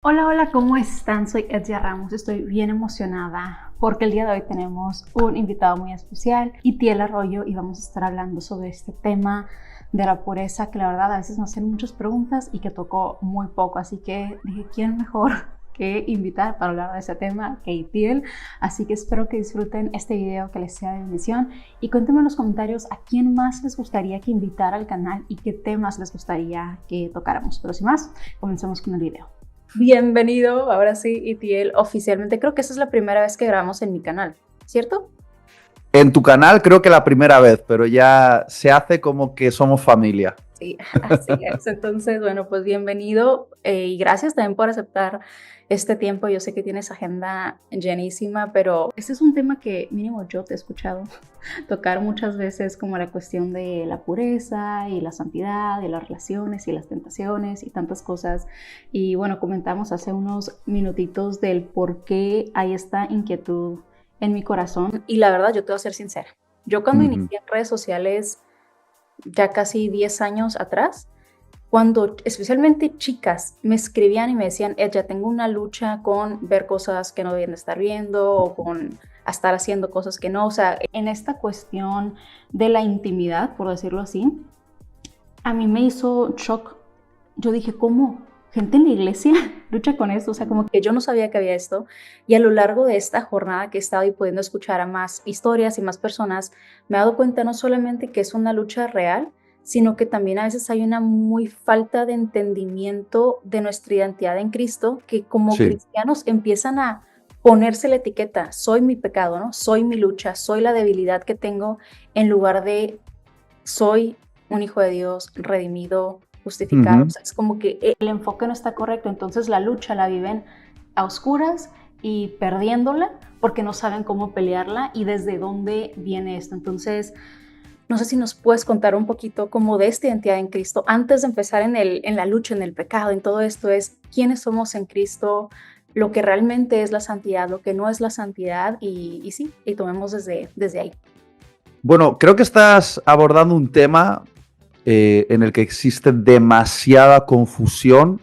Hola, hola, ¿cómo están? Soy Edia Ramos, estoy bien emocionada porque el día de hoy tenemos un invitado muy especial, Itiel Arroyo, y vamos a estar hablando sobre este tema de la pureza que la verdad a veces nos hacen muchas preguntas y que tocó muy poco, así que dije, ¿quién mejor que invitar para hablar de ese tema que Itiel? Así que espero que disfruten este video, que les sea de bendición, y cuéntenme en los comentarios a quién más les gustaría que invitara al canal y qué temas les gustaría que tocáramos. Pero sin más, comencemos con el video. Bienvenido, ahora sí, Itiel, oficialmente. Creo que esa es la primera vez que grabamos en mi canal, ¿cierto? En tu canal creo que la primera vez, pero ya se hace como que somos familia. Sí, así es. Entonces, bueno, pues bienvenido y gracias también por aceptar este tiempo. Yo sé que tienes agenda llenísima, pero este es un tema que mínimo yo te he escuchado tocar muchas veces, como la cuestión de la pureza y la santidad y las relaciones y las tentaciones y tantas cosas. Y bueno, comentamos hace unos minutitos del por qué hay esta inquietud en mi corazón. Y la verdad, yo te voy a ser sincera. Yo cuando inicié en redes sociales ya casi 10 años atrás, cuando especialmente chicas me escribían y me decían, ya tengo una lucha con ver cosas que no deben de estar viendo o con estar haciendo cosas que no, o sea, en esta cuestión de la intimidad, por decirlo así, a mí me hizo shock. Yo dije, ¿cómo? Gente en la iglesia lucha con esto, o sea, como que yo no sabía que había esto, y a lo largo de esta jornada que he estado y pudiendo escuchar a más historias y más personas, me he dado cuenta no solamente que es una lucha real, sino que también a veces hay una muy falta de entendimiento de nuestra identidad en Cristo, que como Sí. cristianos empiezan a ponerse la etiqueta, soy mi pecado, ¿no? Soy mi lucha, soy la debilidad que tengo, en lugar de soy un hijo de Dios, redimido, justificado. O sea, es como que el enfoque no está correcto, entonces la lucha la viven a oscuras y perdiéndola porque no saben cómo pelearla y desde dónde viene esto. Entonces, no sé si nos puedes contar un poquito como de esta identidad en Cristo, antes de empezar en la lucha, en el pecado, en todo esto, es quiénes somos en Cristo, lo que realmente es la santidad, lo que no es la santidad, y sí, y tomemos desde ahí. Bueno, creo que estás abordando un tema en el que existe demasiada confusión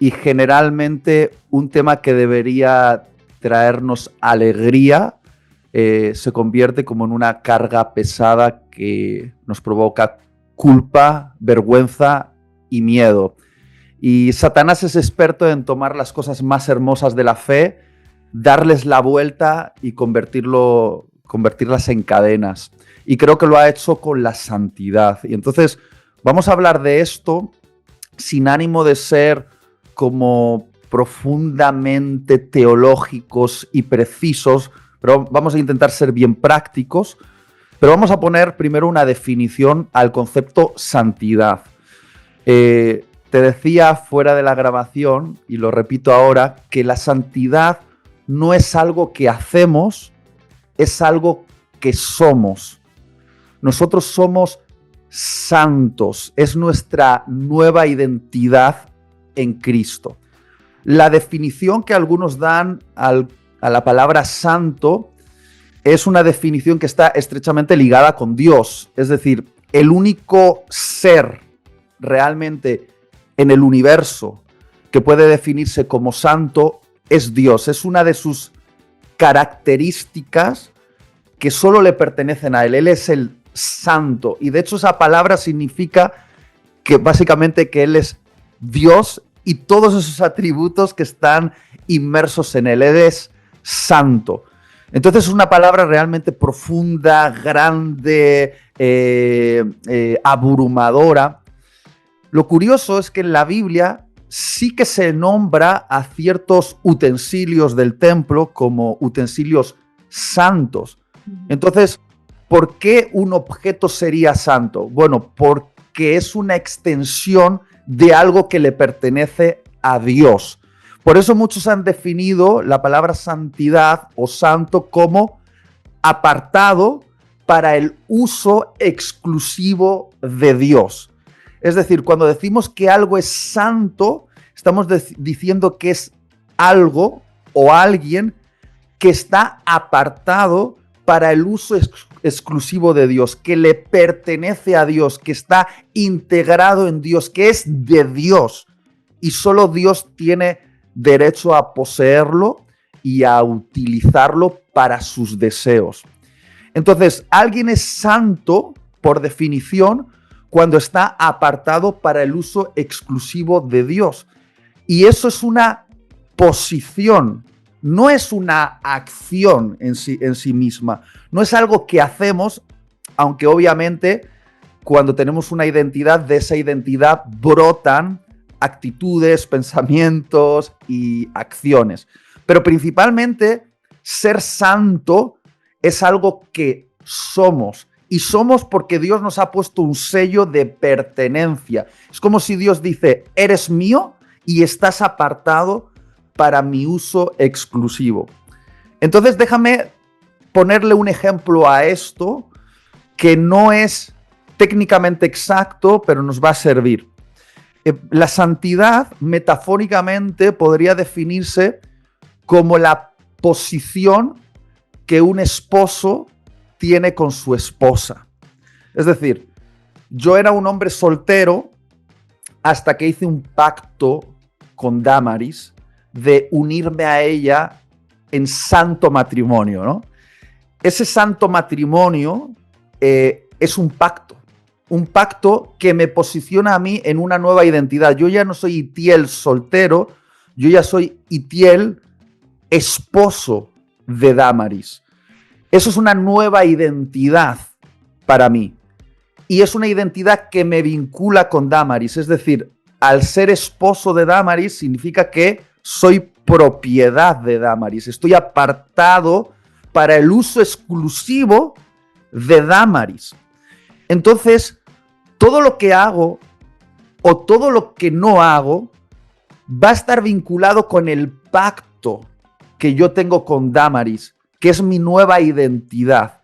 y generalmente un tema que debería traernos alegría se convierte como en una carga pesada que nos provoca culpa, vergüenza y miedo. Y Satanás es experto en tomar las cosas más hermosas de la fe, darles la vuelta y convertirlas en cadenas. Y creo que lo ha hecho con la santidad. Y entonces vamos a hablar de esto sin ánimo de ser como profundamente teológicos y precisos, pero vamos a intentar ser bien prácticos. Pero vamos a poner primero una definición al concepto santidad. Te decía fuera de la grabación, y lo repito ahora, que la santidad no es algo que hacemos, es algo que somos. Nosotros somos santos, es nuestra nueva identidad en Cristo. La definición que algunos dan a la palabra santo es una definición que está estrechamente ligada con Dios, es decir, el único ser realmente en el universo que puede definirse como santo es Dios. Es una de sus características que solo le pertenecen a Él. Él es el santo. Y de hecho esa palabra significa que básicamente que Él es Dios y todos esos atributos que están inmersos en Él. Él es santo. Entonces es una palabra realmente profunda, grande, abrumadora. Lo curioso es que en la Biblia sí que se nombra a ciertos utensilios del templo como utensilios santos. Entonces, ¿por qué un objeto sería santo? Bueno, porque es una extensión de algo que le pertenece a Dios. Por eso muchos han definido la palabra santidad o santo como apartado para el uso exclusivo de Dios. Es decir, cuando decimos que algo es santo, estamos diciendo que es algo o alguien que está apartado para el uso exclusivo de Dios, que le pertenece a Dios, que está integrado en Dios, que es de Dios. Y solo Dios tiene derecho a poseerlo y a utilizarlo para sus deseos. Entonces, alguien es santo, por definición, cuando está apartado para el uso exclusivo de Dios. Y eso es una posición, no es una acción en sí misma. No es algo que hacemos, aunque obviamente cuando tenemos una identidad, de esa identidad brotan actitudes, pensamientos y acciones. Pero principalmente, ser santo es algo que somos. Y somos porque Dios nos ha puesto un sello de pertenencia. Es como si Dios dice, eres mío y estás apartado para mi uso exclusivo. Entonces déjame ponerle un ejemplo a esto que no es técnicamente exacto, pero nos va a servir. La santidad, metafóricamente, podría definirse como la posición que un esposo tiene con su esposa. Es decir, yo era un hombre soltero hasta que hice un pacto con Damaris de unirme a ella en santo matrimonio, ¿no? Ese santo matrimonio es un pacto que me posiciona a mí en una nueva identidad. Yo ya no soy Itiel soltero, yo ya soy Itiel esposo de Damaris. Eso es una nueva identidad para mí. Y es una identidad que me vincula con Damaris. Es decir, al ser esposo de Damaris significa que soy propiedad de Damaris. Estoy apartado para el uso exclusivo de Damaris. Entonces, todo lo que hago o todo lo que no hago va a estar vinculado con el pacto que yo tengo con Damaris, que es mi nueva identidad.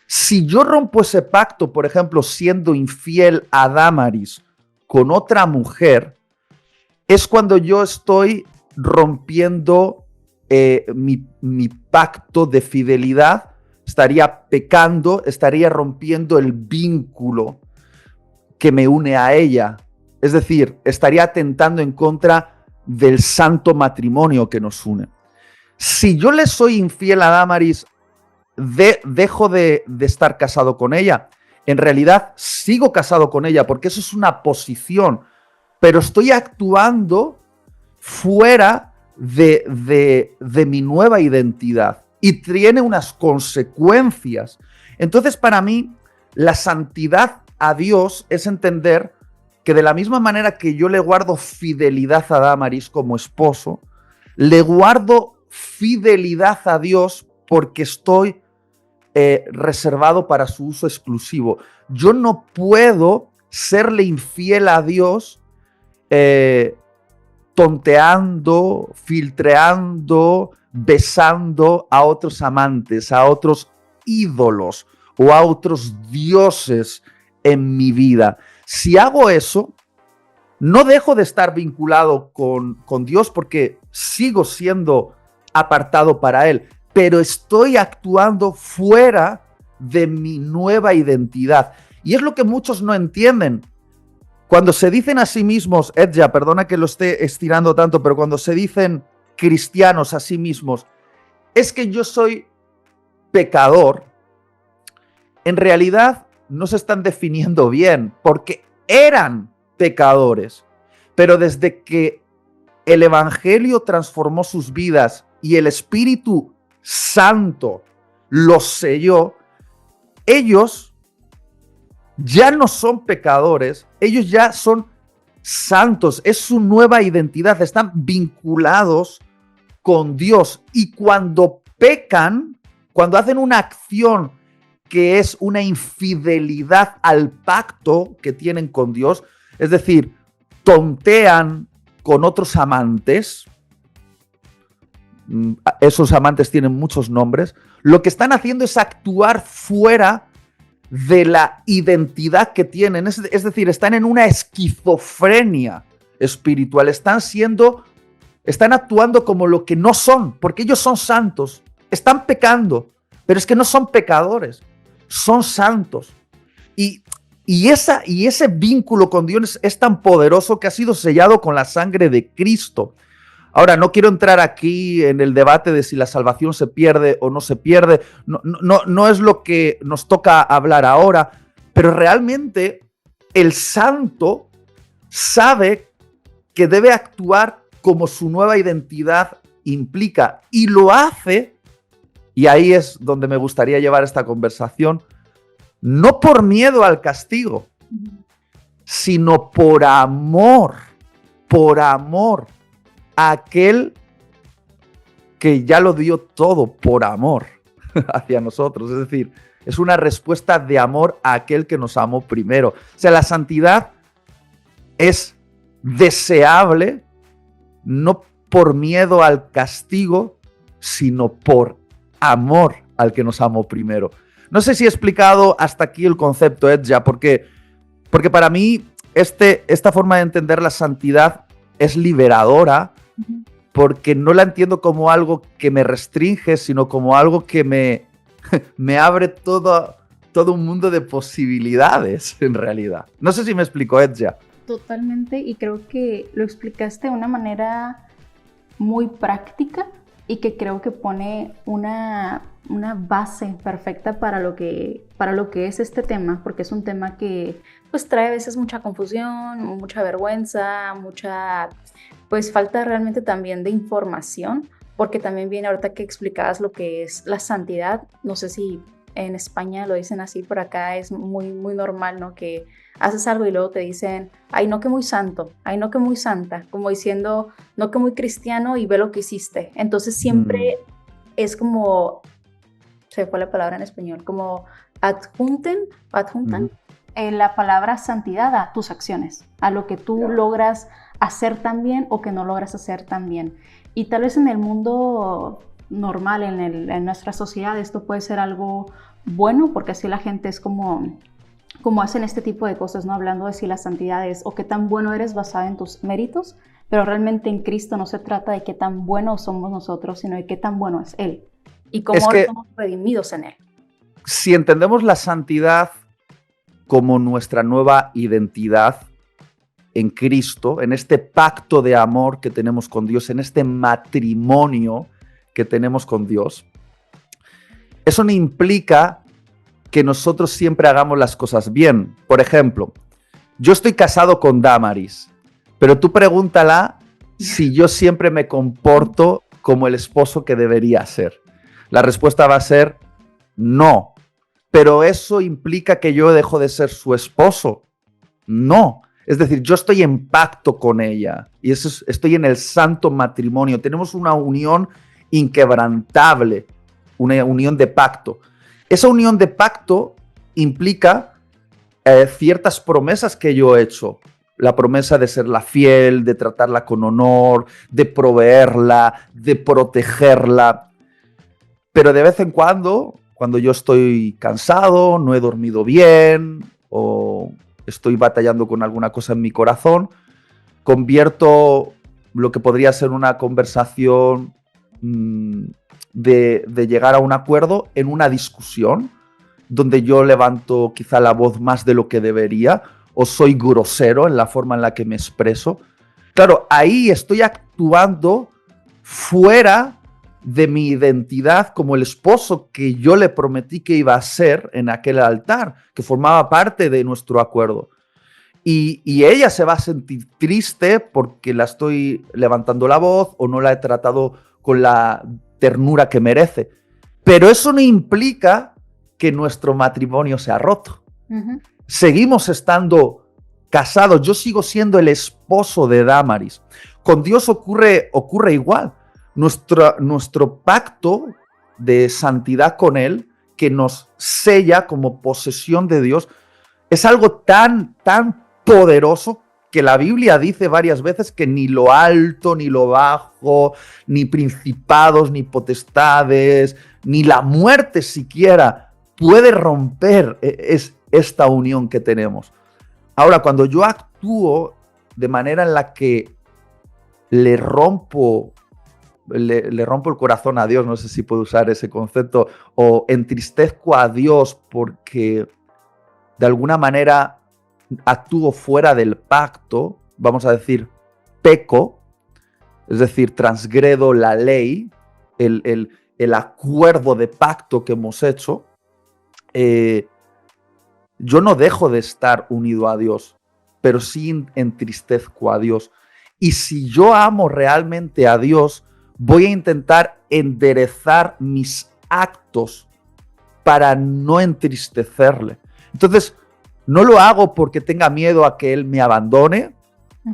Si yo rompo ese pacto, por ejemplo, siendo infiel a Damaris con otra mujer, es cuando yo estoy rompiendo mi pacto de fidelidad, estaría pecando, estaría rompiendo el vínculo que me une a ella. Es decir, estaría atentando en contra del santo matrimonio que nos une. Si yo le soy infiel a Damaris, dejo de estar casado con ella. En realidad sigo casado con ella porque eso es una posición, pero estoy actuando fuera de mi nueva identidad y tiene unas consecuencias. Entonces, para mí, la santidad a Dios es entender que de la misma manera que yo le guardo fidelidad a Damaris como esposo, le guardo fidelidad a Dios porque estoy reservado para su uso exclusivo. Yo no puedo serle infiel a Dios tonteando, filtreando, besando a otros amantes, a otros ídolos o a otros dioses en mi vida. Si hago eso, no dejo de estar vinculado con Dios porque sigo siendo apartado para Él, pero estoy actuando fuera de mi nueva identidad. Y es lo que muchos no entienden. Cuando se dicen a sí mismos, Edja, perdona que lo esté estirando tanto, pero cuando se dicen cristianos a sí mismos, es que yo soy pecador, en realidad no se están definiendo bien, porque eran pecadores. Pero desde que el Evangelio transformó sus vidas y el Espíritu Santo los selló, ellos ya no son pecadores, ellos ya son santos, es su nueva identidad, están vinculados con Dios. Y cuando pecan, cuando hacen una acción que es una infidelidad al pacto que tienen con Dios, es decir, tontean con otros amantes, esos amantes tienen muchos nombres, lo que están haciendo es actuar fuera de la identidad que tienen, es decir, están en una esquizofrenia espiritual, están actuando como lo que no son, porque ellos son santos, están pecando, pero es que no son pecadores, son santos. Y ese vínculo con Dios es tan poderoso que ha sido sellado con la sangre de Cristo. Ahora, no quiero entrar aquí en el debate de si la salvación se pierde o no se pierde. No es lo que nos toca hablar ahora, pero realmente el santo sabe que debe actuar como su nueva identidad implica y lo hace, y ahí es donde me gustaría llevar esta conversación, no por miedo al castigo, sino por amor a aquel que ya lo dio todo por amor hacia nosotros. Es decir, es una respuesta de amor a aquel que nos amó primero. O sea, la santidad es deseable no por miedo al castigo, sino por amor al que nos amó primero. No sé si he explicado hasta aquí el concepto, Edja, porque para mí esta forma de entender la santidad es liberadora, porque no la entiendo como algo que me restringe, sino como algo que me abre todo un mundo de posibilidades, en realidad. No sé si me explico, Edja. Totalmente, y creo que lo explicaste de una manera muy práctica y que creo que pone una base perfecta para lo que es este tema, porque es un tema que pues trae a veces mucha confusión, mucha vergüenza, mucha pues falta realmente también de información, porque también viene ahorita que explicabas lo que es la santidad. No sé si en España lo dicen así, por acá es muy, muy normal, ¿no? Que haces algo y luego te dicen, ay, no que muy santo, ay, no que muy santa, como diciendo, no que muy cristiano y ve lo que hiciste. Entonces siempre es como, se fue la palabra en español, como adjuntan la palabra santidad a tus acciones, a lo que tú logras hacer tan bien o que no logras hacer tan bien. Y tal vez en el mundo normal, en nuestra sociedad, esto puede ser algo bueno, porque así la gente es como hacen este tipo de cosas, ¿no? Hablando de si la santidad es o qué tan bueno eres basado en tus méritos, pero realmente en Cristo no se trata de qué tan buenos somos nosotros, sino de qué tan bueno es Él y cómo somos redimidos en Él. Si entendemos la santidad como nuestra nueva identidad en Cristo, en este pacto de amor que tenemos con Dios, en este matrimonio que tenemos con Dios, eso no implica que nosotros siempre hagamos las cosas bien. Por ejemplo, yo estoy casado con Damaris, pero tú pregúntala si yo siempre me comporto como el esposo que debería ser. La respuesta va a ser no. Pero eso implica que yo dejo de ser su esposo. No. Es decir, yo estoy en pacto con ella y estoy en el santo matrimonio. Tenemos una unión inquebrantable, una unión de pacto. Esa unión de pacto implica ciertas promesas que yo he hecho. La promesa de serla fiel, de tratarla con honor, de proveerla, de protegerla. Pero de vez en cuando yo estoy cansado, no he dormido bien o estoy batallando con alguna cosa en mi corazón, convierto lo que podría ser una conversación de llegar a un acuerdo en una discusión donde yo levanto quizá la voz más de lo que debería o soy grosero en la forma en la que me expreso. Claro, ahí estoy actuando fuera de mi identidad como el esposo que yo le prometí que iba a ser en aquel altar, que formaba parte de nuestro acuerdo. Y ella se va a sentir triste porque la estoy levantando la voz o no la he tratado con la ternura que merece. Pero eso no implica que nuestro matrimonio se ha roto. Seguimos estando casados. Yo sigo siendo el esposo de Damaris. Con Dios ocurre igual. Nuestro pacto de santidad con Él, que nos sella como posesión de Dios, es algo tan poderoso que la Biblia dice varias veces que ni lo alto, ni lo bajo, ni principados, ni potestades, ni la muerte siquiera puede romper esta unión que tenemos. Ahora, cuando yo actúo de manera en la que le rompo el corazón a Dios, no sé si puedo usar ese concepto, o entristezco a Dios porque de alguna manera actúo fuera del pacto, vamos a decir, peco, es decir, transgredo la ley, el acuerdo de pacto que hemos hecho, yo no dejo de estar unido a Dios, pero sí entristezco a Dios. Y si yo amo realmente a Dios, voy a intentar enderezar mis actos para no entristecerle. Entonces, no lo hago porque tenga miedo a que Él me abandone,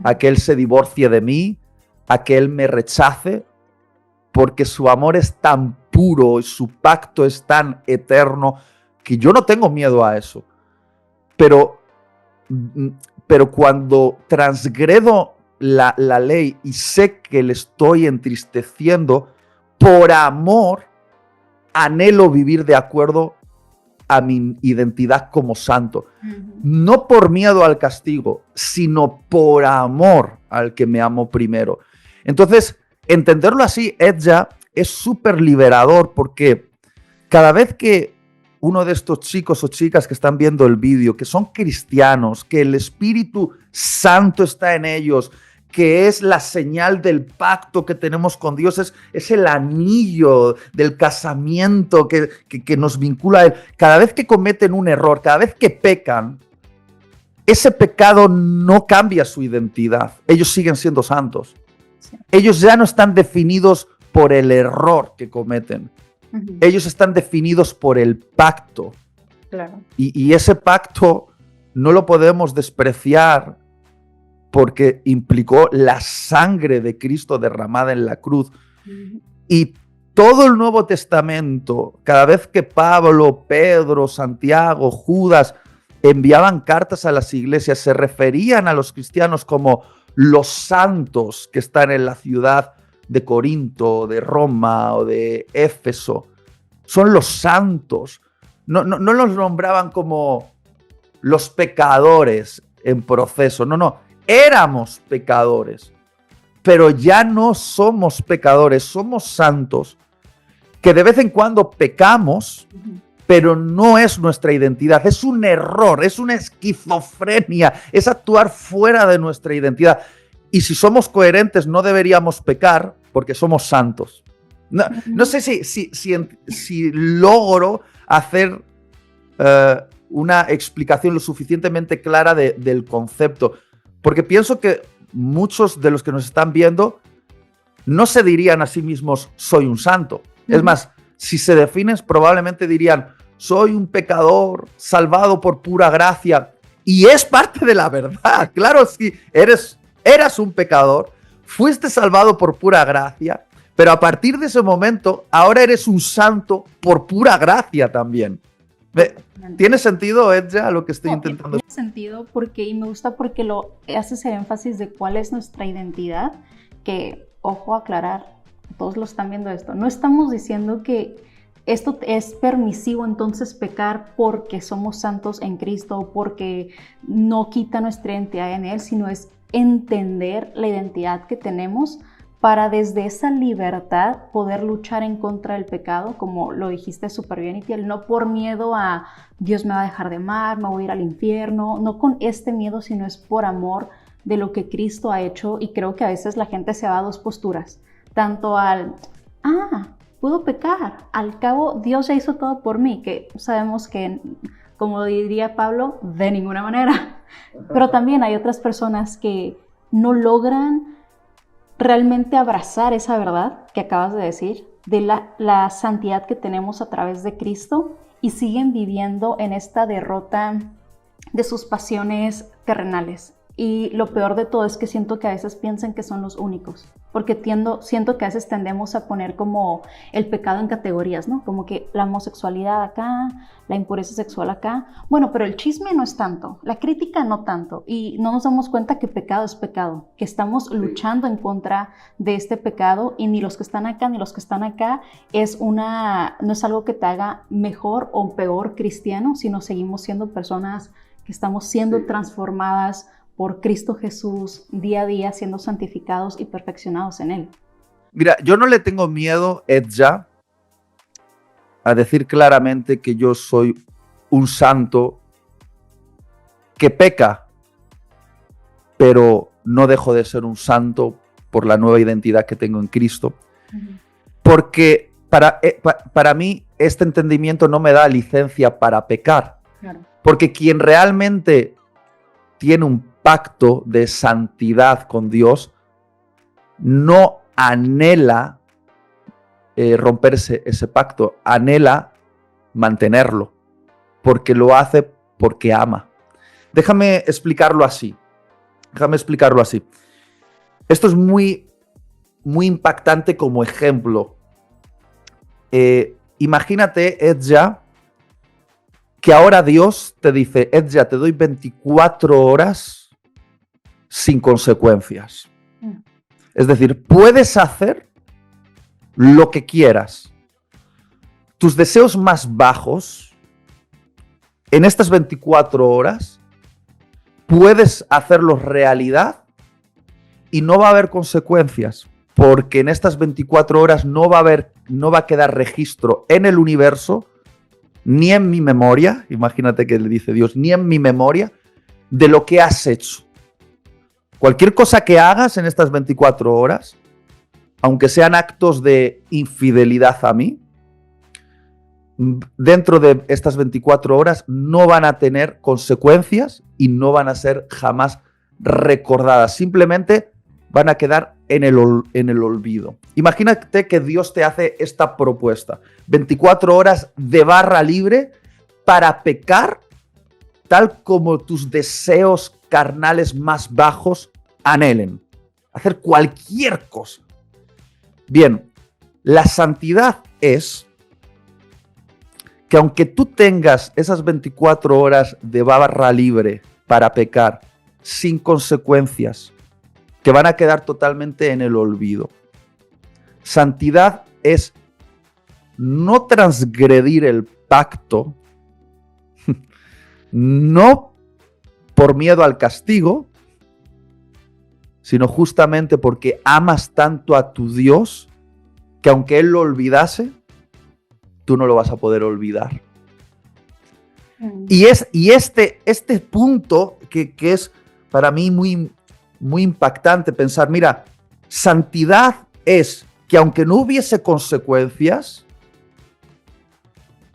a que Él se divorcie de mí, a que Él me rechace, porque su amor es tan puro y su pacto es tan eterno que yo no tengo miedo a eso. Pero cuando transgredo la ley y sé que le estoy entristeciendo, por amor anhelo vivir de acuerdo a mi identidad como santo. No por miedo al castigo, sino por amor al que me amo primero. Entonces, entenderlo así, Edja, es súper liberador, porque cada vez que uno de estos chicos o chicas que están viendo el vídeo, que son cristianos, que el Espíritu Santo está en ellos, que es la señal del pacto que tenemos con Dios, es el anillo del casamiento que nos vincula a Él. Cada vez que cometen un error, cada vez que pecan, ese pecado no cambia su identidad. Ellos siguen siendo santos. Sí. Ellos ya no están definidos por el error que cometen. Ellos están definidos por el pacto. Claro. Y ese pacto no lo podemos despreciar, porque implicó la sangre de Cristo derramada en la cruz. Y todo el Nuevo Testamento, cada vez que Pablo, Pedro, Santiago, Judas enviaban cartas a las iglesias, se referían a los cristianos como los santos que están en la ciudad de Corinto, de Roma o de Éfeso. Son los santos. No los nombraban como los pecadores en proceso. No. Éramos pecadores, pero ya no somos pecadores, somos santos, que de vez en cuando pecamos, pero no es nuestra identidad, es un error, es una esquizofrenia, es actuar fuera de nuestra identidad. Y si somos coherentes, no deberíamos pecar porque somos santos. No sé si logro hacer una explicación lo suficientemente clara del concepto. Porque pienso que muchos de los que nos están viendo no se dirían a sí mismos, soy un santo. Es más, si se definen, probablemente dirían, soy un pecador salvado por pura gracia. Y es parte de la verdad. Claro, si eras un pecador, fuiste salvado por pura gracia, pero a partir de ese momento, ahora eres un santo por pura gracia también. ¿Tiene sentido, Edja, lo que estoy intentando? Tiene sentido y me gusta porque lo haces el énfasis de cuál es nuestra identidad, que, ojo, aclarar, todos lo están viendo esto, no estamos diciendo que esto es permisivo entonces pecar porque somos santos en Cristo o porque no quita nuestra identidad en Él, sino es entender la identidad que tenemos para desde esa libertad poder luchar en contra del pecado, como lo dijiste súper bien, Itiel, no por miedo a Dios me va a dejar de amar, me voy a ir al infierno, no con este miedo, sino es por amor de lo que Cristo ha hecho. Y creo que a veces la gente se va a dos posturas, tanto al, puedo pecar, al cabo Dios ya hizo todo por mí, que sabemos que, como diría Pablo, de ninguna manera, pero también hay otras personas que no logran realmente abrazar esa verdad que acabas de decir, de la santidad que tenemos a través de Cristo, y siguen viviendo en esta derrota de sus pasiones terrenales. Y lo peor de todo es que siento que a veces piensan que son los únicos, porque siento que a veces tendemos a poner como el pecado en categorías, ¿no? Como que la homosexualidad acá, la impureza sexual acá. Bueno, pero el chisme no es tanto, la crítica no tanto, y no nos damos cuenta que pecado es pecado, que estamos luchando en contra de este pecado, y ni los que están acá ni los que están acá no es algo que te haga mejor o peor cristiano, sino seguimos siendo personas que estamos siendo transformadas por Cristo Jesús, día a día siendo santificados y perfeccionados en Él. Mira, yo no le tengo miedo, Edja, a decir claramente que yo soy un santo que peca, pero no dejo de ser un santo por la nueva identidad que tengo en Cristo. Ujú. Porque para mí este entendimiento no me da licencia para pecar. Claro. Porque quien realmente tiene un pacto de santidad con Dios no anhela romper ese pacto, anhela mantenerlo, porque lo hace porque ama. Déjame explicarlo así. Esto es muy, muy impactante como ejemplo. Imagínate, Edja, que ahora Dios te dice, Edja, te doy 24 horas sin consecuencias. Es decir, puedes hacer lo que quieras. Tus deseos más bajos, en estas 24 horas, puedes hacerlos realidad y no va a haber consecuencias, porque en estas 24 horas no va a quedar registro en el universo, ni en mi memoria, imagínate que le dice Dios, ni en mi memoria, de lo que has hecho. Cualquier cosa que hagas en estas 24 horas, aunque sean actos de infidelidad a mí, dentro de estas 24 horas no van a tener consecuencias y no van a ser jamás recordadas. Simplemente van a quedar en el olvido. Imagínate que Dios te hace esta propuesta. 24 horas de barra libre para pecar tal como tus deseos carnales más bajos anhelen. Hacer cualquier cosa. Bien, la santidad es que aunque tú tengas esas 24 horas de barra libre para pecar sin consecuencias, que van a quedar totalmente en el olvido. Santidad es no transgredir el pacto, no por miedo al castigo, sino justamente porque amas tanto a tu Dios que aunque Él lo olvidase, tú no lo vas a poder olvidar. Y este punto que es para mí muy, muy impactante pensar, mira, santidad es que aunque no hubiese consecuencias,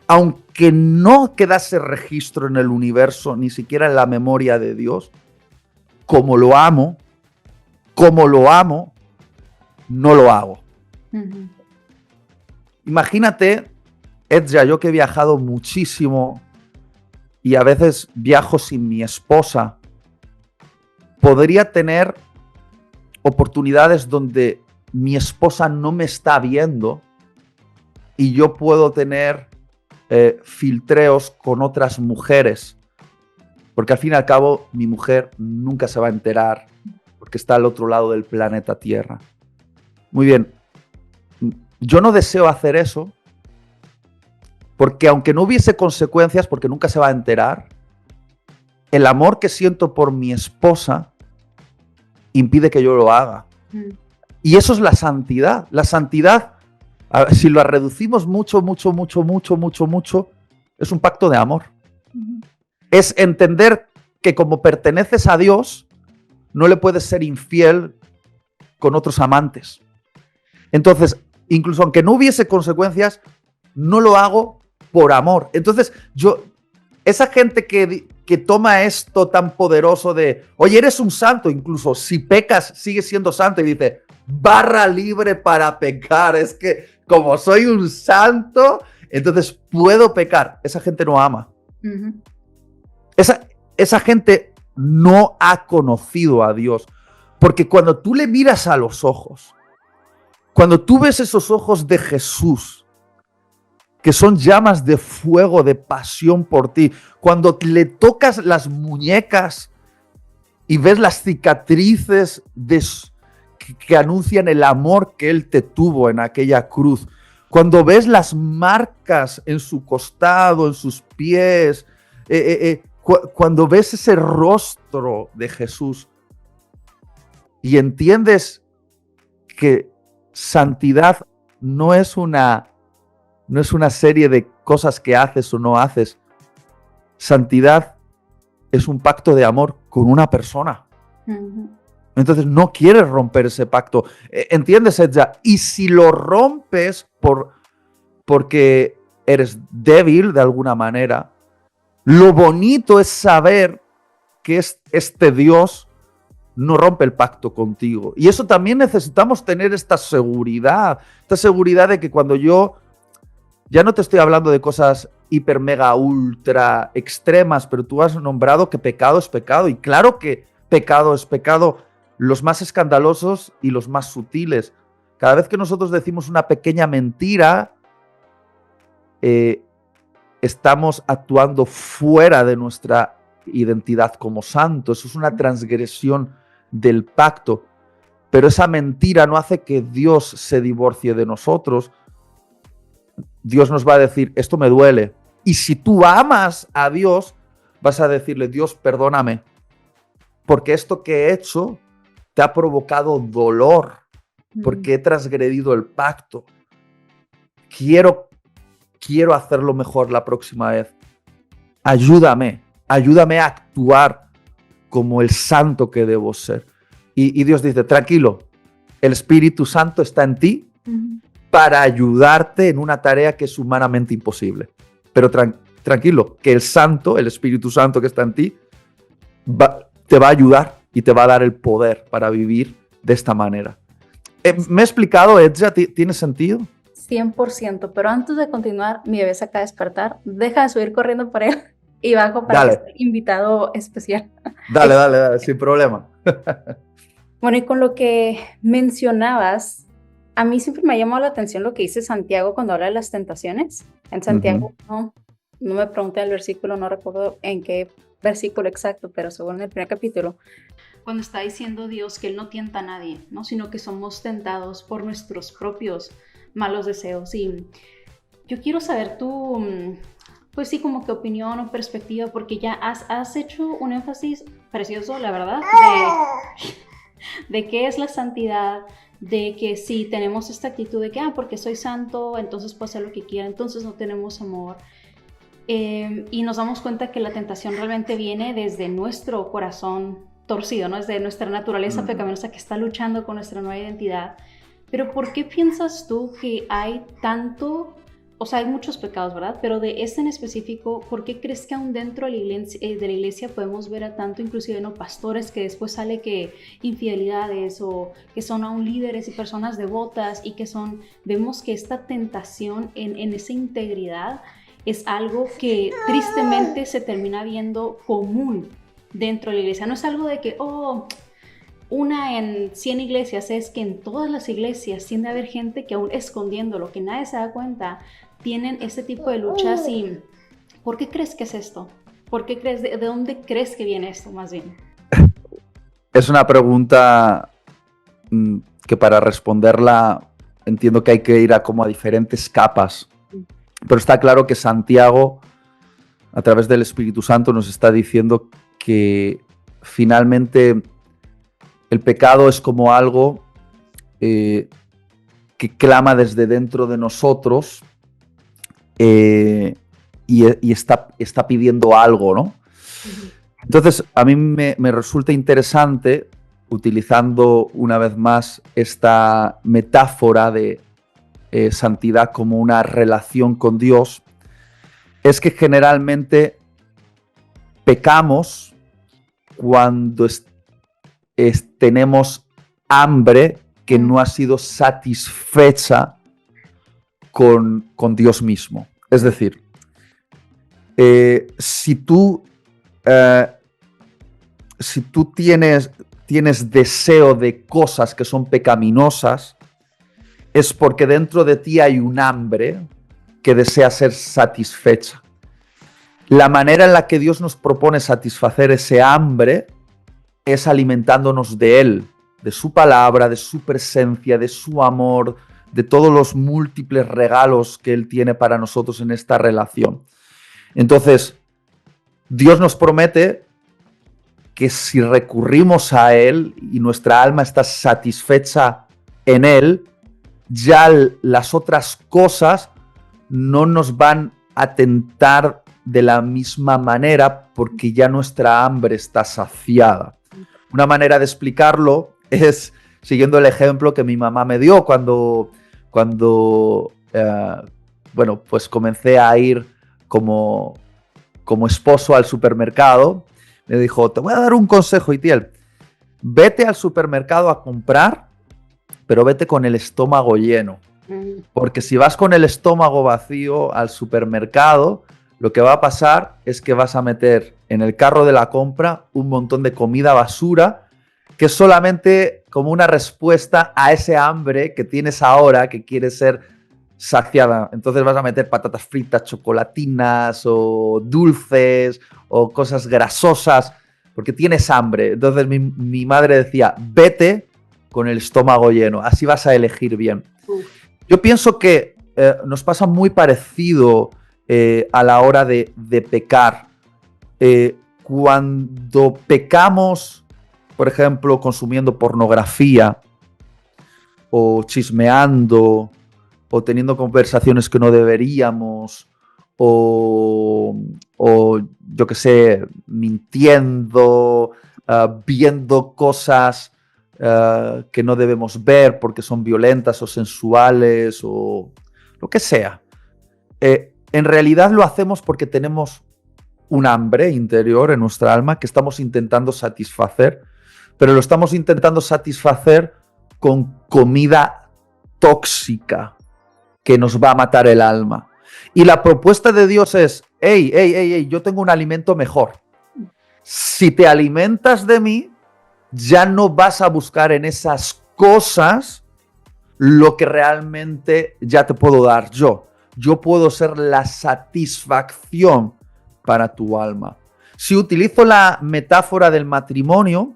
aunque no quedase registro en el universo, ni siquiera en la memoria de Dios, como lo amo, no lo hago. Uh-huh. Imagínate, Edja, yo que he viajado muchísimo y a veces viajo sin mi esposa, podría tener oportunidades donde mi esposa no me está viendo y yo puedo tener filtreos con otras mujeres, porque al fin y al cabo mi mujer nunca se va a enterar porque está al otro lado del planeta Tierra. Muy bien, yo no deseo hacer eso porque aunque no hubiese consecuencias, porque nunca se va a enterar, el amor que siento por mi esposa impide que yo lo haga. Y eso es la santidad. La santidad, si lo reducimos mucho, es un pacto de amor. Es entender que como perteneces a Dios, no le puedes ser infiel con otros amantes. Entonces, incluso aunque no hubiese consecuencias, no lo hago por amor. Entonces, esa gente que toma esto tan poderoso de, oye, eres un santo, incluso si pecas, sigues siendo santo, y dice, barra libre para pecar, es que como soy un santo, entonces puedo pecar. Esa gente no ama. Uh-huh. Esa gente no ha conocido a Dios, porque cuando tú le miras a los ojos, cuando tú ves esos ojos de Jesús, que son llamas de fuego, de pasión por ti, cuando le tocas las muñecas y ves las cicatrices que anuncian el amor que Él te tuvo en aquella cruz, cuando ves las marcas en su costado, en sus pies, cuando ves ese rostro de Jesús y entiendes que santidad no es una serie de cosas que haces o no haces. Santidad es un pacto de amor con una persona. Uh-huh. Entonces no quieres romper ese pacto. ¿Entiendes, Edja? Y si lo rompes porque eres débil de alguna manera, lo bonito es saber que este Dios no rompe el pacto contigo. Y eso también necesitamos tener esta seguridad de que cuando yo, ya no te estoy hablando de cosas hiper, mega, ultra extremas, pero tú has nombrado que pecado es pecado. Y claro que pecado es pecado, los más escandalosos y los más sutiles. Cada vez que nosotros decimos una pequeña mentira, estamos actuando fuera de nuestra identidad como santos. Eso es una transgresión del pacto. Pero esa mentira no hace que Dios se divorcie de nosotros. Dios nos va a decir, esto me duele. Y si tú amas a Dios, vas a decirle, Dios, perdóname, porque esto que he hecho te ha provocado dolor, porque he transgredido el pacto. Quiero hacerlo mejor la próxima vez. Ayúdame a actuar como el santo que debo ser. Y Dios dice, tranquilo, el Espíritu Santo está en ti para ayudarte en una tarea que es humanamente imposible. Pero tranquilo, que el Santo, el Espíritu Santo que está en ti, te va a ayudar y te va a dar el poder para vivir de esta manera. ¿Me he explicado, Edja? ¿Tiene sentido? 100%, pero antes de continuar, mi bebé se acaba de despertar, deja de subir corriendo por él y bajo para que sea invitado especial. Dale, sin problema. Bueno, y con lo que mencionabas, a mí siempre me ha llamado la atención lo que dice Santiago cuando habla de las tentaciones. En Santiago, no me pregunté el versículo, no recuerdo en qué versículo exacto, pero según el primer capítulo, cuando está diciendo Dios que Él no tienta a nadie, ¿no? Sino que somos tentados por nuestros propios malos deseos. Y yo quiero saber tu, pues sí, como que opinión o perspectiva, porque ya has hecho un énfasis precioso, la verdad, de qué es la santidad, de que si tenemos esta actitud de que, porque soy santo, entonces puedo hacer lo que quiera, entonces no tenemos amor. Y nos damos cuenta que la tentación realmente viene desde nuestro corazón torcido, ¿no? Desde nuestra naturaleza pecaminosa que está luchando con nuestra nueva identidad. Pero ¿por qué piensas tú que hay tanto, o sea, hay muchos pecados, ¿verdad? Pero de este en específico, ¿por qué crees que aún dentro de la iglesia podemos ver a tanto, inclusive, no, pastores que después sale que infidelidades o que son aún líderes y personas devotas y que vemos que esta tentación en esa integridad es algo que tristemente se termina viendo común dentro de la iglesia? No es algo de que, una en 100 iglesias, es que en todas las iglesias tiende a haber gente que aún escondiendo lo que nadie se da cuenta, tienen este tipo de luchas. ¿Y por qué crees que es esto? ¿Por qué crees, de dónde crees que viene esto más bien? Es una pregunta que para responderla entiendo que hay que ir a diferentes capas. Pero está claro que Santiago, a través del Espíritu Santo, nos está diciendo que finalmente el pecado es como algo que clama desde dentro de nosotros y está pidiendo algo, ¿no? Entonces, a mí me resulta interesante, utilizando una vez más esta metáfora de santidad como una relación con Dios, es que generalmente pecamos cuando tenemos hambre que no ha sido satisfecha con Dios mismo. Es decir, si tú tienes deseo de cosas que son pecaminosas, es porque dentro de ti hay un hambre que desea ser satisfecha. La manera en la que Dios nos propone satisfacer ese hambre es alimentándonos de Él, de su palabra, de su presencia, de su amor, de todos los múltiples regalos que Él tiene para nosotros en esta relación. Entonces, Dios nos promete que si recurrimos a Él y nuestra alma está satisfecha en Él, ya las otras cosas no nos van a tentar de la misma manera porque ya nuestra hambre está saciada. Una manera de explicarlo es siguiendo el ejemplo que mi mamá me dio cuando bueno, pues comencé a ir como esposo al supermercado. Me dijo, te voy a dar un consejo, Itiel. Vete al supermercado a comprar, pero vete con el estómago lleno. Porque si vas con el estómago vacío al supermercado, lo que va a pasar es que vas a meter en el carro de la compra un montón de comida basura, que es solamente como una respuesta a ese hambre que tienes ahora, que quieres ser saciada. Entonces vas a meter patatas fritas, chocolatinas o dulces o cosas grasosas, porque tienes hambre. Entonces mi madre decía, vete con el estómago lleno, así vas a elegir bien. Yo pienso que nos pasa muy parecido a la hora de pecar. Cuando pecamos, por ejemplo, consumiendo pornografía o chismeando o teniendo conversaciones que no deberíamos o yo qué sé, mintiendo, viendo cosas que no debemos ver porque son violentas o sensuales o lo que sea. En realidad lo hacemos porque tenemos un hambre interior en nuestra alma que estamos intentando satisfacer, pero lo estamos intentando satisfacer con comida tóxica que nos va a matar el alma. Y la propuesta de Dios es, hey, yo tengo un alimento mejor. Si te alimentas de mí, ya no vas a buscar en esas cosas lo que realmente ya te puedo dar yo. Yo puedo ser la satisfacción para tu alma. Si utilizo la metáfora del matrimonio,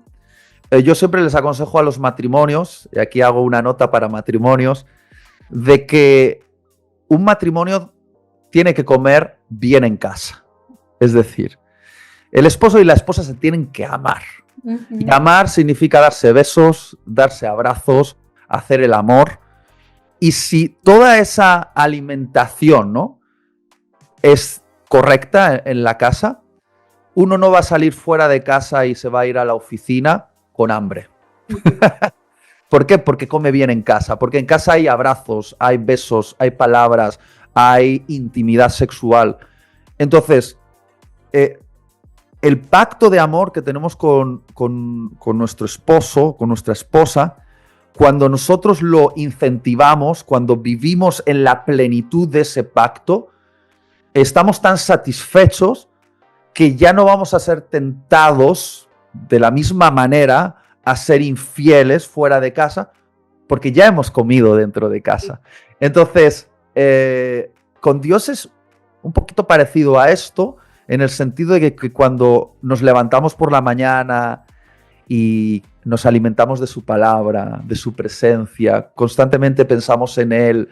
yo siempre les aconsejo a los matrimonios, y aquí hago una nota para matrimonios, de que un matrimonio tiene que comer bien en casa. Es decir, el esposo y la esposa se tienen que amar. Y amar significa darse besos, darse abrazos, hacer el amor. Y si toda esa alimentación, ¿no?, es correcta en la casa, uno no va a salir fuera de casa y se va a ir a la oficina con hambre. ¿Por qué? Porque come bien en casa. Porque en casa hay abrazos, hay besos, hay palabras, hay intimidad sexual. Entonces, el pacto de amor que tenemos con nuestro esposo, con nuestra esposa, cuando nosotros lo incentivamos, cuando vivimos en la plenitud de ese pacto, estamos tan satisfechos que ya no vamos a ser tentados de la misma manera a ser infieles fuera de casa, porque ya hemos comido dentro de casa. Entonces, con Dios es un poquito parecido a esto, en el sentido de que cuando nos levantamos por la mañana y nos alimentamos de su palabra, de su presencia, constantemente pensamos en Él,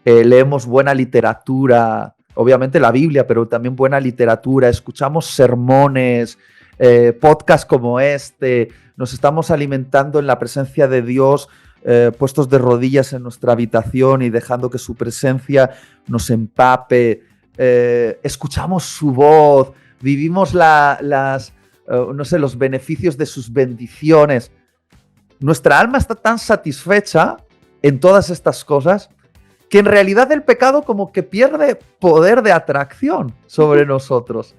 leemos buena literatura, obviamente la Biblia, pero también buena literatura, escuchamos sermones, podcasts como este, nos estamos alimentando en la presencia de Dios, puestos de rodillas en nuestra habitación y dejando que su presencia nos empape, escuchamos su voz, vivimos los beneficios de sus bendiciones. Nuestra alma está tan satisfecha en todas estas cosas que en realidad el pecado como que pierde poder de atracción sobre nosotros.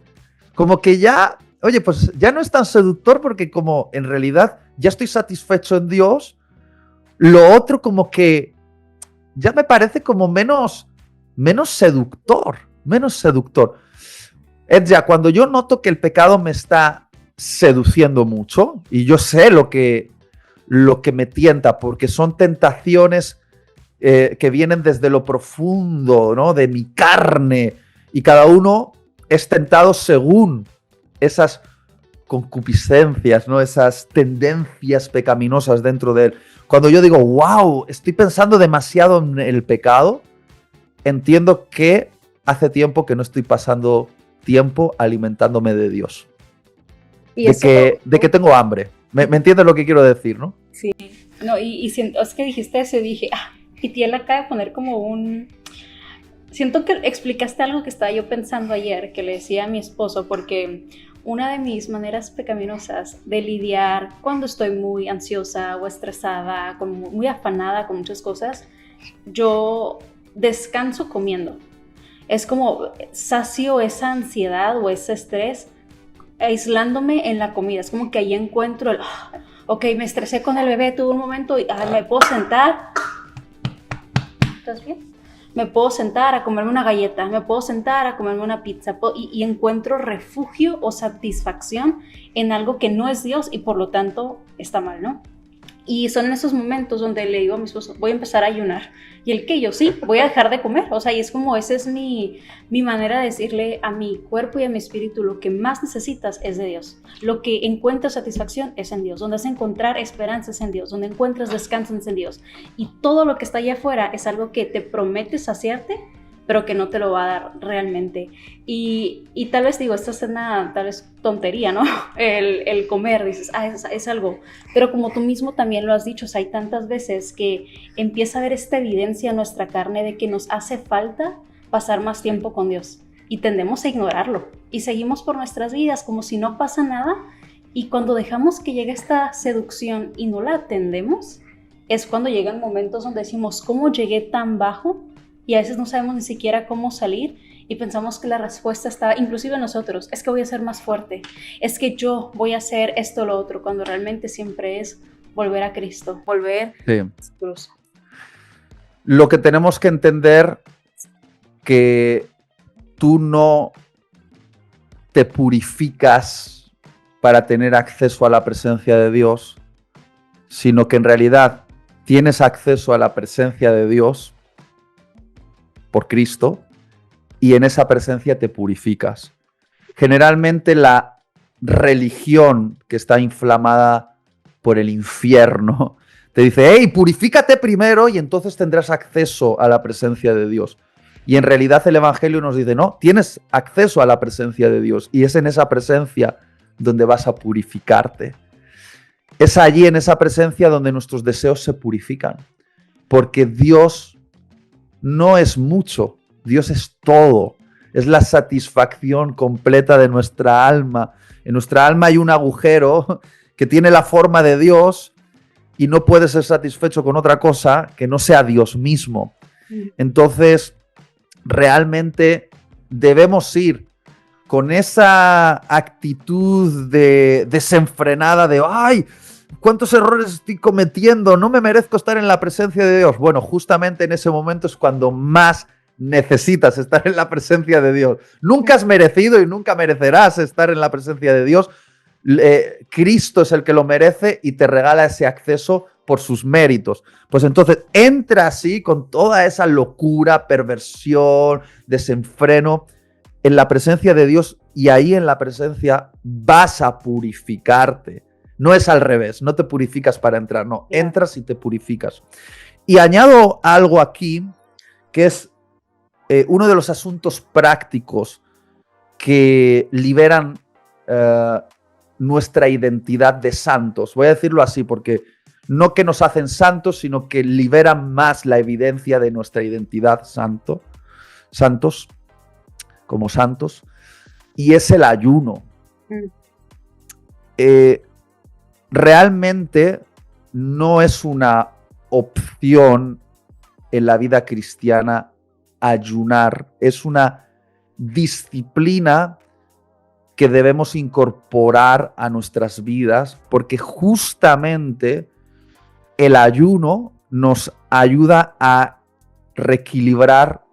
Como que ya, oye, pues ya no es tan seductor porque como en realidad ya estoy satisfecho en Dios, lo otro como que ya me parece como menos seductor. Edja, cuando yo noto que el pecado me está seduciendo mucho, y yo sé lo que me tienta, porque son tentaciones que vienen desde lo profundo, ¿no?, de mi carne, y cada uno es tentado según esas concupiscencias, ¿no?, esas tendencias pecaminosas dentro de él. Cuando yo digo, wow, estoy pensando demasiado en el pecado, entiendo que hace tiempo que no estoy pasando tiempo alimentándome de Dios. De que tengo hambre. ¿Me entiendes lo que quiero decir, no? Sí. No, y es que dijiste eso y dije, Itiel acaba de poner como un... Siento que explicaste algo que estaba yo pensando ayer, que le decía a mi esposo, porque una de mis maneras pecaminosas de lidiar cuando estoy muy ansiosa o estresada, muy afanada con muchas cosas, yo descanso comiendo. Es como sacio esa ansiedad o ese estrés aislándome en la comida. Es como que ahí encuentro ok, me estresé con el bebé, tuve un momento y me puedo sentar. ¿Estás bien? Me puedo sentar a comerme una galleta, me puedo sentar a comerme una pizza y encuentro refugio o satisfacción en algo que no es Dios y por lo tanto está mal, ¿no? Y son en esos momentos donde le digo a mi esposo, voy a empezar a ayunar. Y el que yo, sí, voy a dejar de comer. O sea, y es como, esa es mi manera de decirle a mi cuerpo y a mi espíritu, lo que más necesitas es de Dios. Lo que encuentras satisfacción es en Dios. Donde vas a encontrar esperanza es en Dios. Donde encuentras descanso es en Dios. Y todo lo que está allá afuera es algo que te promete saciarte, pero que no te lo va a dar realmente. Y tal vez digo, esta es una tal vez tontería, ¿no? El comer, dices, es algo. Pero como tú mismo también lo has dicho, o sea, hay tantas veces que empieza a haber esta evidencia en nuestra carne de que nos hace falta pasar más tiempo con Dios. Y tendemos a ignorarlo. Y seguimos por nuestras vidas como si no pasa nada. Y cuando dejamos que llegue esta seducción y no la atendemos, es cuando llegan momentos donde decimos, ¿cómo llegué tan bajo? Y a veces no sabemos ni siquiera cómo salir y pensamos que la respuesta está inclusive en nosotros. Es que voy a ser más fuerte, es que yo voy a hacer esto o lo otro, cuando realmente siempre es volver a Cristo, volver a la cruz. Lo que tenemos que entender que tú no te purificas para tener acceso a la presencia de Dios, sino que en realidad tienes acceso a la presencia de Dios por Cristo, y en esa presencia te purificas. Generalmente la religión que está inflamada por el infierno te dice, hey, purifícate primero y entonces tendrás acceso a la presencia de Dios. Y en realidad el Evangelio nos dice, no, tienes acceso a la presencia de Dios y es en esa presencia donde vas a purificarte. Es allí en esa presencia donde nuestros deseos se purifican, porque Dios no es mucho, Dios es todo, es la satisfacción completa de nuestra alma. En nuestra alma hay un agujero que tiene la forma de Dios y no puede ser satisfecho con otra cosa que no sea Dios mismo. Entonces, realmente debemos ir con esa actitud desenfrenada de ¡ay! ¿Cuántos errores estoy cometiendo? No me merezco estar en la presencia de Dios. Bueno, justamente en ese momento es cuando más necesitas estar en la presencia de Dios. Nunca has merecido y nunca merecerás estar en la presencia de Dios. Cristo es el que lo merece y te regala ese acceso por sus méritos. Pues entonces entra así con toda esa locura, perversión, desenfreno en la presencia de Dios y ahí en la presencia vas a purificarte. No es al revés, no te purificas para entrar, no, entras y te purificas. Y añado algo aquí, que es uno de los asuntos prácticos que liberan nuestra identidad de santos. Voy a decirlo así, porque no que nos hacen santos, sino que liberan más la evidencia de nuestra identidad santos, como santos, y es el ayuno. Realmente no es una opción en la vida cristiana ayunar, es una disciplina que debemos incorporar a nuestras vidas, porque justamente el ayuno nos ayuda a reequilibrar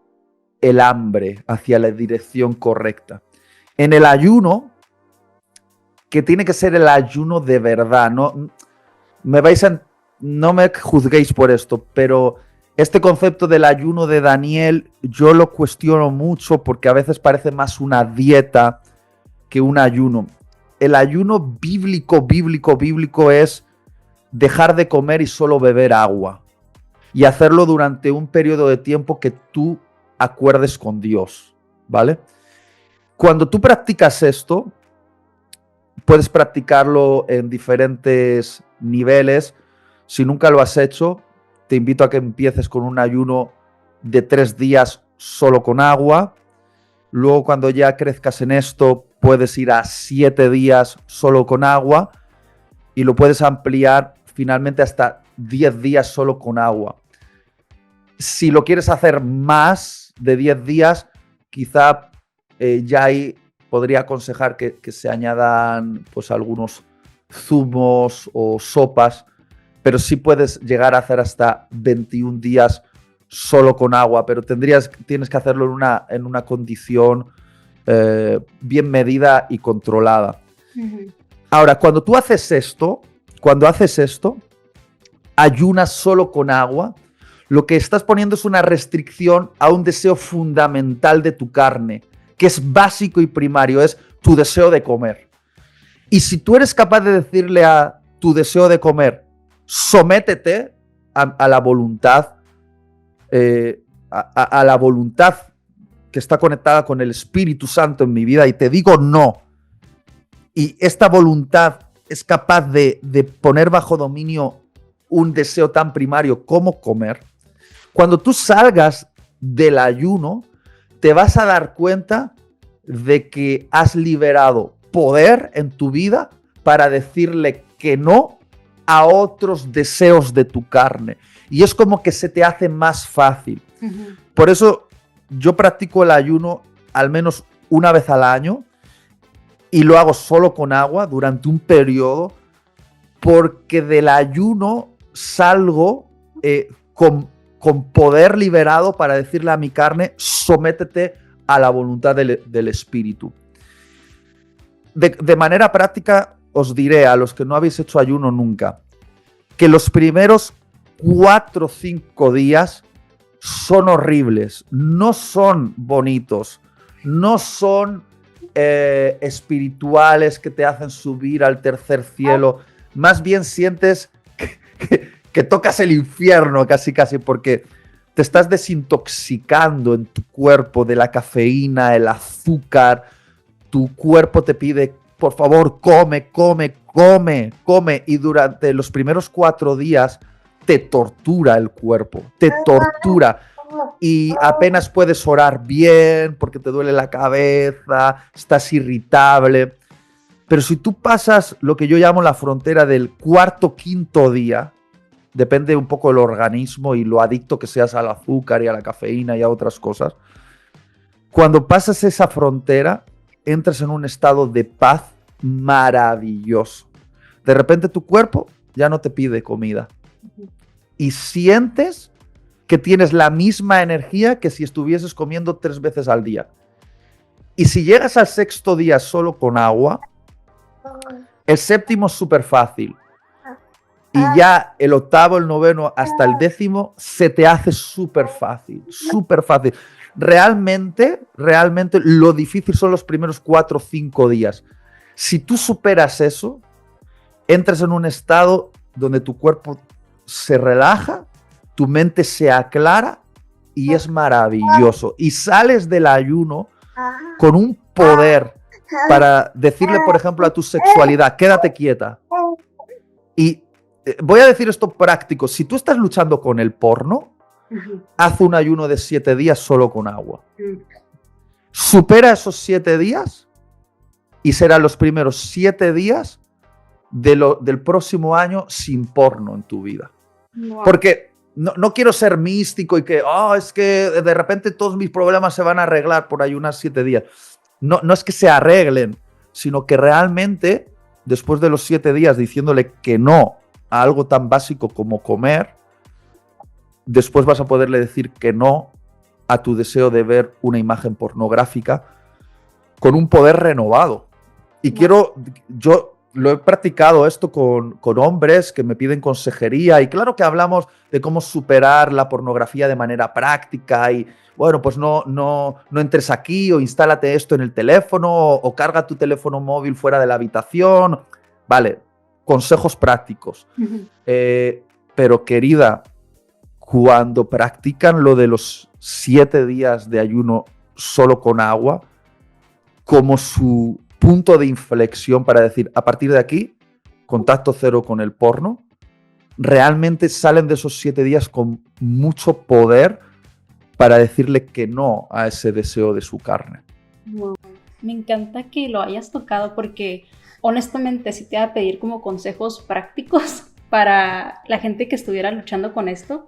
el hambre hacia la dirección correcta. En el ayuno, que tiene que ser el ayuno de verdad. No me juzguéis por esto, pero este concepto del ayuno de Daniel yo lo cuestiono mucho porque a veces parece más una dieta que un ayuno. El ayuno bíblico es dejar de comer y solo beber agua y hacerlo durante un periodo de tiempo que tú acuerdes con Dios, ¿vale? Cuando tú practicas esto, puedes practicarlo en diferentes niveles. Si nunca lo has hecho, te invito a que empieces con un ayuno de 3 días solo con agua. Luego, cuando ya crezcas en esto, puedes ir a 7 días solo con agua y lo puedes ampliar finalmente hasta 10 días solo con agua. Si lo quieres hacer más de 10 días, quizá ya ahí podría aconsejar que se añadan pues algunos zumos o sopas, pero sí puedes llegar a hacer hasta 21 días solo con agua, pero tienes que hacerlo en una condición bien medida y controlada. Ujú. Ahora, cuando haces esto, ayunas solo con agua, lo que estás poniendo es una restricción a un deseo fundamental de tu carne, que es básico y primario, es tu deseo de comer. Y si tú eres capaz de decirle a tu deseo de comer, sométete a la voluntad, a la voluntad que está conectada con el Espíritu Santo en mi vida, y te digo no, y esta voluntad es capaz de poner bajo dominio un deseo tan primario como comer, cuando tú salgas del ayuno, te vas a dar cuenta de que has liberado poder en tu vida para decirle que no a otros deseos de tu carne. Y es como que se te hace más fácil. Ujú. Por eso yo practico el ayuno al menos una vez al año y lo hago solo con agua durante un periodo, porque del ayuno salgo con poder liberado para decirle a mi carne, sométete a la voluntad del Espíritu. De manera práctica, os diré a los que no habéis hecho ayuno nunca, que los primeros 4 o 5 días son horribles, no son bonitos, no son espirituales que te hacen subir al tercer cielo. Más bien sientes que tocas el infierno casi, porque te estás desintoxicando en tu cuerpo de la cafeína, el azúcar. Tu cuerpo te pide, por favor, come. Y durante los primeros 4 días te tortura el cuerpo, te tortura. Y apenas puedes orar bien porque te duele la cabeza, estás irritable. Pero si tú pasas lo que yo llamo la frontera del 4º, 5º día, depende un poco del organismo y lo adicto que seas al azúcar y a la cafeína y a otras cosas, cuando pasas esa frontera, entras en un estado de paz maravilloso. De repente tu cuerpo ya no te pide comida y sientes que tienes la misma energía que si estuvieses comiendo 3 veces al día. Y si llegas al 6º día solo con agua, el 7º es súper fácil. Y ya el 8º, el 9º, hasta el 10º se te hace súper fácil, súper fácil. Realmente lo difícil son los primeros 4 o 5 días. Si tú superas eso, entras en un estado donde tu cuerpo se relaja, tu mente se aclara y es maravilloso. Y sales del ayuno con un poder para decirle, por ejemplo, a tu sexualidad, quédate quieta. Y voy a decir esto práctico. Si tú estás luchando con el porno, haz un ayuno de 7 días solo con agua. Supera esos 7 días y serán los primeros 7 días del próximo año sin porno en tu vida. Wow. Porque no quiero ser místico y que es que de repente todos mis problemas se van a arreglar por ayunar 7 días. No es que se arreglen, sino que realmente después de los 7 días diciéndole que no a algo tan básico como comer, después vas a poderle decir que no a tu deseo de ver una imagen pornográfica con un poder renovado. Y yo lo he practicado esto con hombres que me piden consejería, y claro que hablamos de cómo superar la pornografía de manera práctica y bueno, pues no entres aquí, o instálate esto en el teléfono, o carga tu teléfono móvil fuera de la habitación. Vale, consejos prácticos. Pero querida, cuando practican lo de los 7 días de ayuno solo con agua, como su punto de inflexión para decir, a partir de aquí, contacto cero con el porno, realmente salen de esos 7 días con mucho poder para decirle que no a ese deseo de su carne. Wow. Me encanta que lo hayas tocado porque honestamente sí te voy a pedir como consejos prácticos para la gente que estuviera luchando con esto.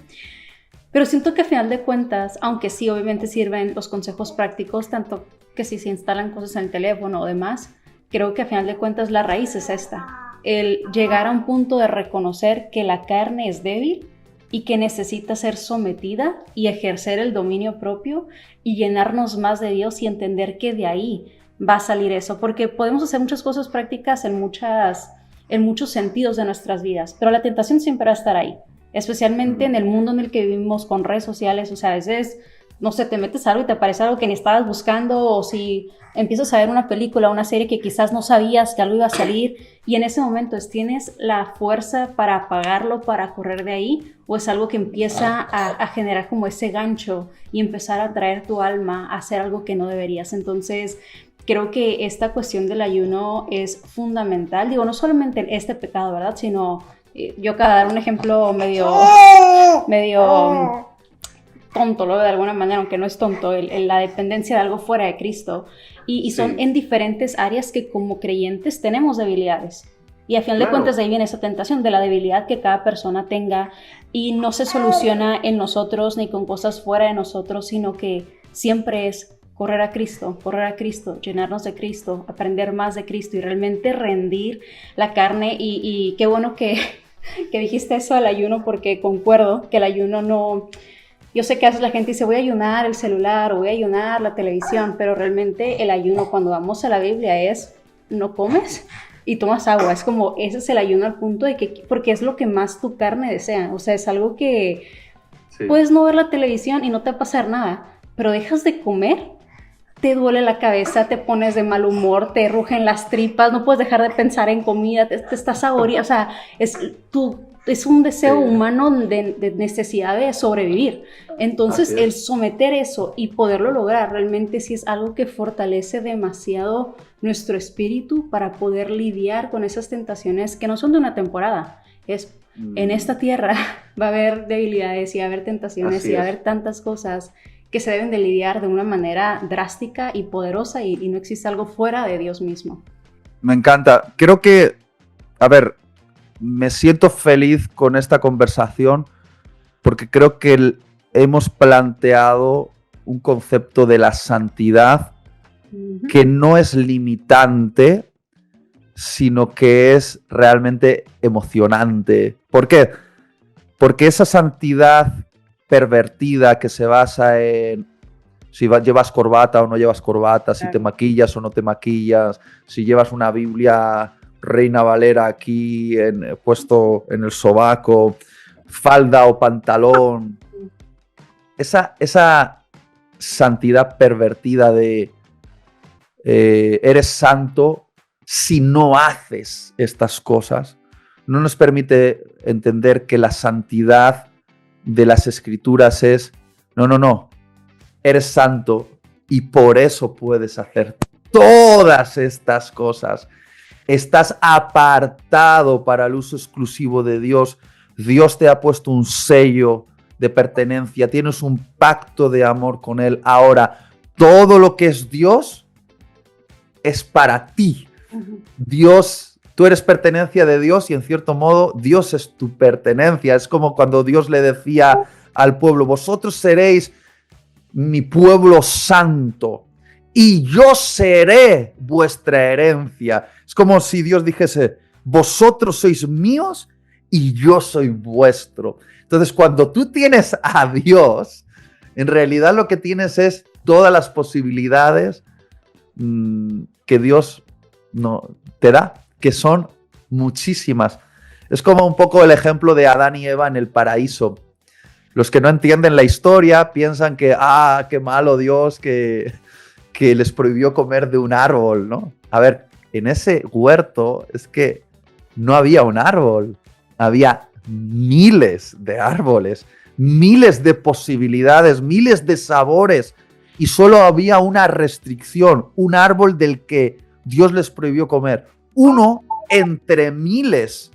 Pero siento que a final de cuentas, aunque sí obviamente sirven los consejos prácticos, tanto que si se instalan cosas en el teléfono o demás, creo que a final de cuentas la raíz es esta. El llegar a un punto de reconocer que la carne es débil y que necesita ser sometida y ejercer el dominio propio y llenarnos más de Dios y entender que de ahí va a salir eso, porque podemos hacer muchas cosas prácticas en muchos sentidos de nuestras vidas, pero la tentación siempre va a estar ahí, especialmente en el mundo en el que vivimos con redes sociales. O sea, a veces, no sé, te metes algo y te aparece algo que ni estabas buscando, o si empiezas a ver una película, una serie que quizás no sabías que algo iba a salir, y en ese momento tienes la fuerza para apagarlo, para correr de ahí, o es algo que empieza a generar como ese gancho y empezar a traer tu alma a hacer algo que no deberías. Entonces, creo que esta cuestión del ayuno es fundamental. Digo, no solamente en este pecado, ¿verdad? Sino, yo acabo de dar un ejemplo medio tonto, ¿no? De alguna manera, aunque no es tonto, la dependencia de algo fuera de Cristo. Y son en diferentes áreas que como creyentes tenemos debilidades. Y a final de cuentas de ahí viene esa tentación de la debilidad que cada persona tenga, y no se soluciona en nosotros ni con cosas fuera de nosotros, sino que siempre es correr a Cristo, llenarnos de Cristo, aprender más de Cristo y realmente rendir la carne. Y qué bueno que dijiste eso del ayuno, porque concuerdo que el ayuno no... Yo sé que a veces la gente dice, voy a ayunar el celular o voy a ayunar la televisión, pero realmente el ayuno, cuando vamos a la Biblia, es no comes y tomas agua. Es como, ese es el ayuno al punto de que, porque es lo que más tu carne desea. O sea, es algo que puedes no ver la televisión y no te va a pasar nada, pero dejas de comer, te duele la cabeza, te pones de mal humor, te rugen las tripas, no puedes dejar de pensar en comida, te estás saboreando. O sea, es un deseo humano de necesidad de sobrevivir. Entonces, el someter eso y poderlo lograr realmente sí es algo que fortalece demasiado nuestro espíritu para poder lidiar con esas tentaciones que no son de una temporada. En esta tierra va a haber debilidades y va a haber tentaciones y va a haber tantas cosas que se deben de lidiar de una manera drástica y poderosa, y no existe algo fuera de Dios mismo. Me encanta. Creo que, a ver, me siento feliz con esta conversación porque creo que hemos planteado un concepto de la santidad que no es limitante, sino que es realmente emocionante. ¿Por qué? Porque esa santidad pervertida que se basa en si llevas corbata o no llevas corbata, si te maquillas o no te maquillas, si llevas una Biblia Reina Valera aquí puesto en el sobaco, falda o pantalón. Esa santidad pervertida de eres santo si no haces estas cosas, no nos permite entender que la santidad de las Escrituras es no, eres santo y por eso puedes hacer todas estas cosas. Estás apartado para el uso exclusivo de Dios. Dios te ha puesto un sello de pertenencia. Tienes un pacto de amor con Él. Ahora, todo lo que es Dios es para ti. Dios, tú eres pertenencia de Dios y en cierto modo Dios es tu pertenencia. Es como cuando Dios le decía al pueblo, vosotros seréis mi pueblo santo y yo seré vuestra herencia. Es como si Dios dijese, vosotros sois míos y yo soy vuestro. Entonces, cuando tú tienes a Dios, en realidad lo que tienes es todas las posibilidades que Dios te da, que son muchísimas. Es como un poco el ejemplo de Adán y Eva en el paraíso. Los que no entienden la historia piensan que, qué malo Dios que les prohibió comer de un árbol, ¿no? A ver, en ese huerto es que no había un árbol, había miles de árboles, miles de posibilidades, miles de sabores, y solo había una restricción, un árbol del que Dios les prohibió comer, uno entre miles.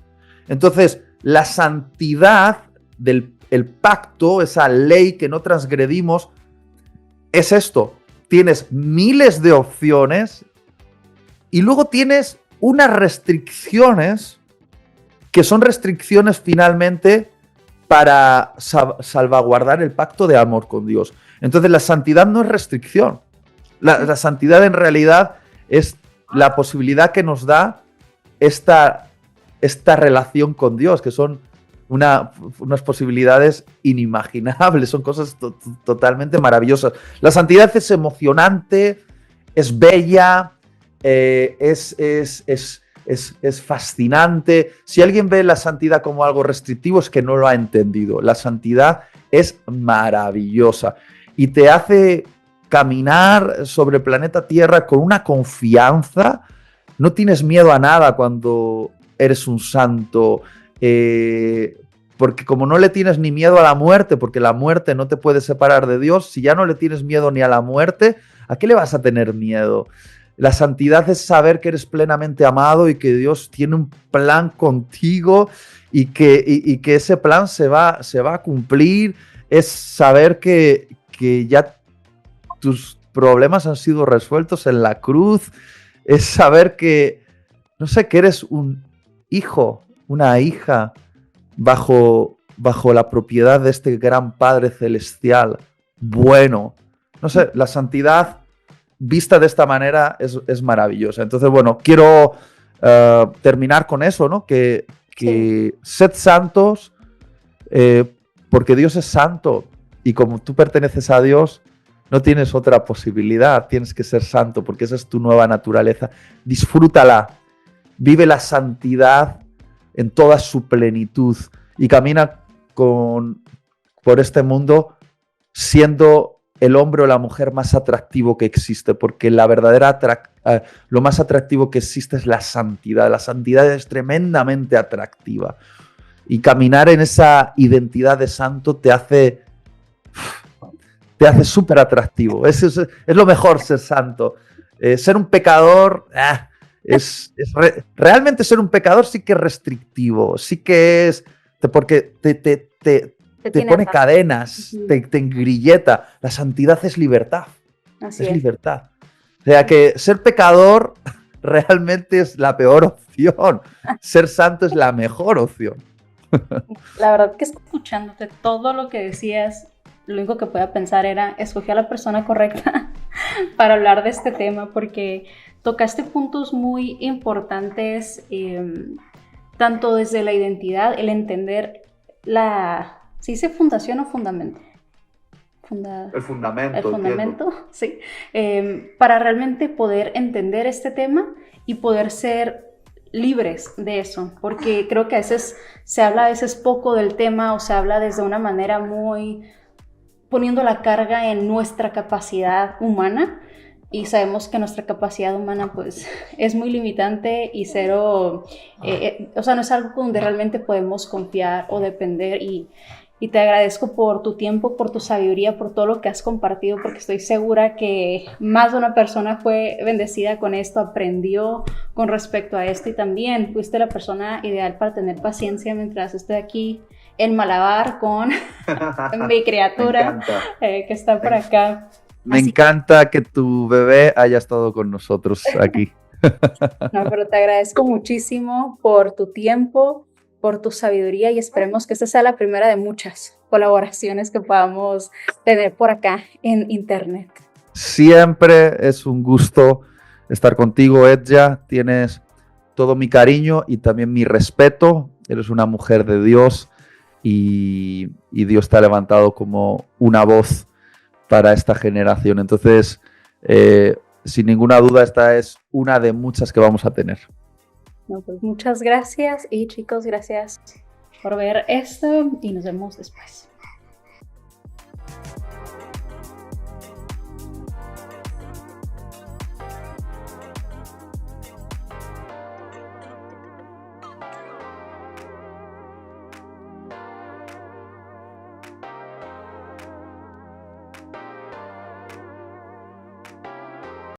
Entonces, la santidad del pacto, esa ley que no transgredimos, es esto. Tienes miles de opciones Y luego tienes unas restricciones que son restricciones finalmente para salvaguardar el pacto de amor con Dios. Entonces la santidad no es restricción. La santidad en realidad es la posibilidad que nos da esta relación con Dios, que son unas posibilidades inimaginables, son cosas totalmente maravillosas. La santidad es emocionante, es bella, es fascinante. Si alguien ve la santidad como algo restrictivo es que no lo ha entendido. La santidad es maravillosa y te hace caminar sobre el planeta Tierra con una confianza. No tienes miedo a nada cuando eres un santo, porque como no le tienes ni miedo a la muerte, porque la muerte no te puede separar de Dios, si ya no le tienes miedo ni a la muerte, ¿a qué le vas a tener miedo? La santidad es saber que eres plenamente amado y que Dios tiene un plan contigo y que ese plan se va a cumplir. Es saber que ya tus problemas han sido resueltos en la cruz. Es saber que, no sé, que eres un hijo, una hija bajo la propiedad de este gran Padre Celestial. Bueno, no sé, la santidad vista de esta manera es maravillosa. Entonces, bueno, quiero terminar con eso, ¿no? Que sed santos porque Dios es santo y como tú perteneces a Dios, no tienes otra posibilidad, tienes que ser santo porque esa es tu nueva naturaleza. Disfrútala, vive la santidad en toda su plenitud y camina por este mundo siendo el hombre o la mujer más atractivo que existe, porque lo más atractivo que existe es la santidad. La santidad es tremendamente atractiva y caminar en esa identidad de santo te hace súper atractivo. Es lo mejor ser santo. Ser un pecador, realmente ser un pecador sí que es restrictivo, sí que es, porque te pone cadenas, te engrilleta. La santidad es libertad. Así es libertad. O sea que ser pecador realmente es la peor opción. Ser santo es la mejor opción. La verdad que escuchándote todo lo que decías, lo único que podía pensar era escogí a la persona correcta para hablar de este tema, porque tocaste puntos muy importantes, tanto desde la identidad, el entender ¿se dice fundación o fundamento? El fundamento. El fundamento, sí. Para realmente poder entender este tema y poder ser libres de eso, porque creo que a veces se habla poco del tema o se habla desde una manera muy poniendo la carga en nuestra capacidad humana y sabemos que nuestra capacidad humana pues es muy limitante y cero, o sea, no es algo donde realmente podemos confiar o depender y te agradezco por tu tiempo, por tu sabiduría, por todo lo que has compartido, porque estoy segura que más de una persona fue bendecida con esto, aprendió con respecto a esto y también fuiste la persona ideal para tener paciencia mientras estoy aquí en Malabar con mi criatura que está por acá. Me encanta que tu bebé haya estado con nosotros aquí. No, pero te agradezco muchísimo por tu tiempo, por tu sabiduría y esperemos que esta sea la primera de muchas colaboraciones que podamos tener por acá en internet. Siempre es un gusto estar contigo, Edja. Tienes todo mi cariño y también mi respeto. Eres una mujer de Dios y Dios te ha levantado como una voz para esta generación. Entonces, sin ninguna duda, esta es una de muchas que vamos a tener. No, pues muchas gracias y chicos, gracias por ver esto y nos vemos después.